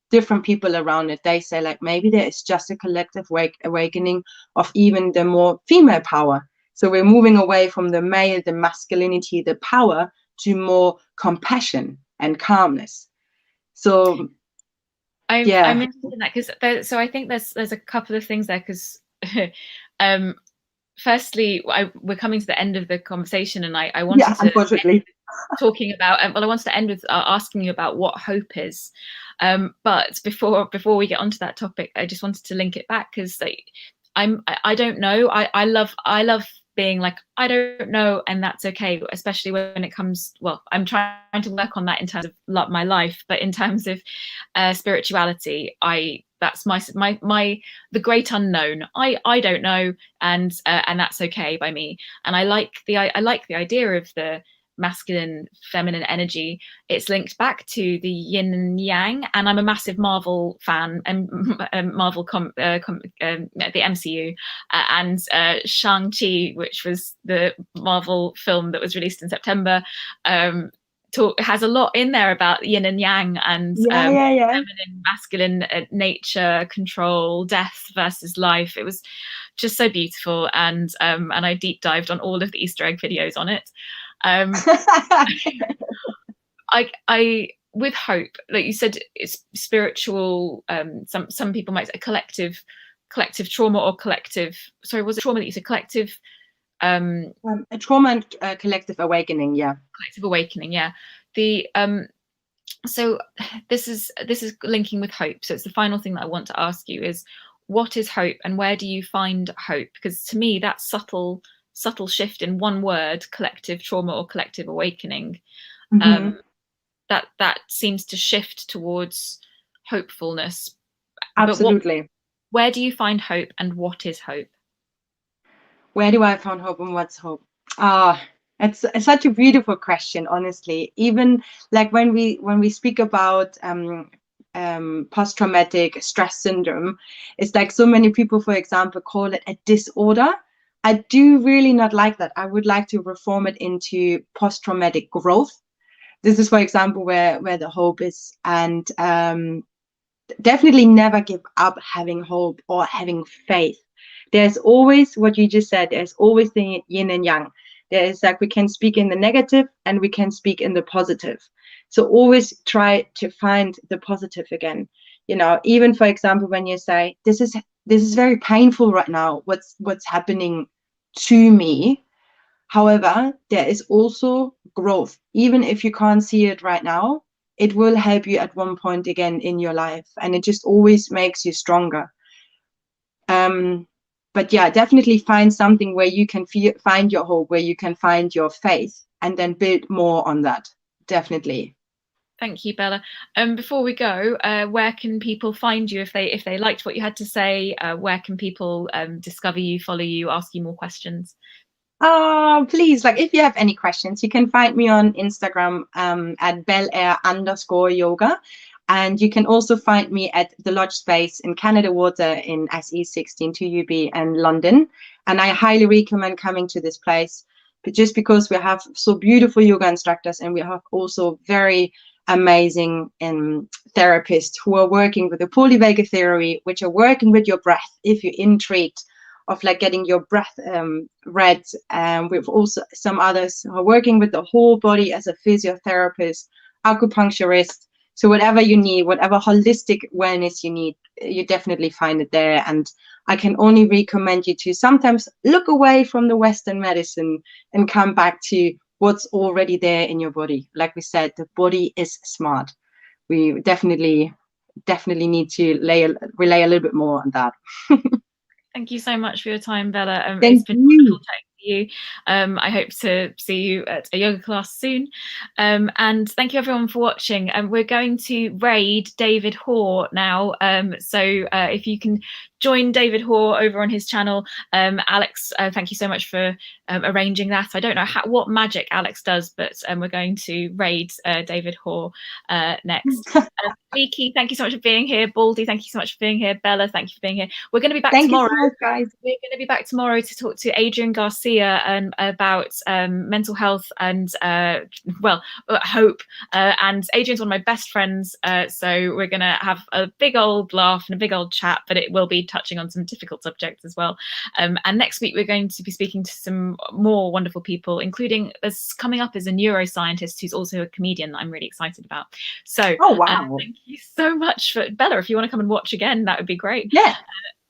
different people around it, they say like maybe there is just a collective awakening of even the more female power. So we're moving away from the male, the masculinity, the power, to more compassion and calmness. So I'm yeah, interested in that because so I think there's a couple of things there because firstly, we're coming to the end of the conversation, and I wanted yeah, to unfortunately. talking about well, I wanted to end with asking you about what hope is. But before we get onto that topic, I just wanted to link it back because I don't know. I love being like I don't know, and that's okay. Especially when it comes. Well, I'm trying to work on that in terms of my life, but in terms of spirituality, that's my the great unknown. I don't know, and that's okay by me. And I like the idea of the masculine feminine energy. It's linked back to the yin and yang, and I'm a massive Marvel fan, and Marvel the MCU, and Shang-Chi, which was the Marvel film that was released in September, has a lot in there about yin and yang, and Yeah. feminine masculine nature, control, death versus life. It was just so beautiful, and I deep dived on all of the Easter egg videos on it. I with hope, like you said, it's spiritual. Some people might say collective trauma, or collective. Sorry, was it trauma that you said? Collective. A trauma and collective awakening. Yeah. Collective awakening. Yeah. The So this is linking with hope. So it's the final thing that I want to ask you is, what is hope, and where do you find hope? Because to me, that subtle shift in one word, collective trauma or collective awakening, Mm-hmm. that seems to shift towards hopefulness. But Absolutely. where do you find hope, and what is hope? Where do I find hope and what's hope? Ah, it's such a beautiful question, honestly. Even like when we speak about post-traumatic stress syndrome, it's like so many people, for example, call it a disorder. I do really not like that. I would like to reform it into post-traumatic growth. This is, for example, where the hope is, and definitely never give up having hope or having faith. There's always what you just said, there's always the yin and yang. There is like we can speak in the negative and we can speak in the positive. So always try to find the positive again. Even for example, when you say this is very painful right now, what's happening to me. However, there is also growth. Even if you can't see it right now, it will help you at one point again in your life, and it just always makes you stronger. But yeah, definitely find something where you can find your hope, where you can find your faith, and then build more on that. Definitely. Thank you, Bella. Before we go, where can people find you if they liked what you had to say? Where can people discover you, follow you, ask you more questions? Please, like if you have any questions, you can find me on Instagram at belair_yoga. And you can also find me at the Lodge Space in Canada Water in SE16 2UB and London. And I highly recommend coming to this place, but just because we have so beautiful yoga instructors, and we have also very amazing therapists who are working with the polyvagal theory, which are working with your breath. If you're intrigued of like getting your breath read, we've also some others who are working with the whole body as a physiotherapist, acupuncturist. So whatever you need, whatever holistic wellness you need, you definitely find it there. And I can only recommend you to sometimes look away from the Western medicine and come back to what's already there in your body. Like we said, the body is smart. We definitely need to relay a little bit more on that. Thank you so much for your time, Bella. It's Thank been you. wonderful chatting to you. I hope to see you at a yoga class soon. And thank you everyone for watching. We're going to raid David Hoare now. So if you can join David Hoare over on his channel. Alex, thank you so much for arranging that. I don't know what magic Alex does, but we're going to raid David Hoare next. Leaky, thank you so much for being here. Baldy, thank you so much for being here. Bella, thank you for being here. We're going to be back Thank tomorrow. you so much, guys. We're going to be back tomorrow to talk to Adrian Garcia about mental health and, well, hope. And Adrian's one of my best friends. So we're going to have a big old laugh and a big old chat, but it will be touching on some difficult subjects as well. And next week, we're going to be speaking to some more wonderful people, including coming up as a neuroscientist who's also a comedian that I'm really excited about. So oh, wow. thank you so much for Bella. If you want to come and watch again, that would be great. Yeah.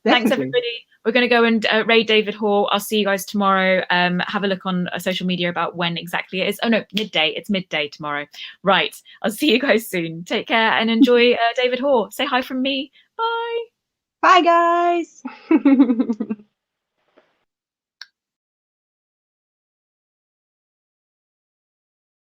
Thanks, everybody. We're going to go and raid David Hoare. I'll see you guys tomorrow. Have a look on social media about when exactly it is. Oh, no, midday. It's midday tomorrow. Right. I'll see you guys soon. Take care and enjoy David Hoare. Say hi from me. Bye. Bye, guys.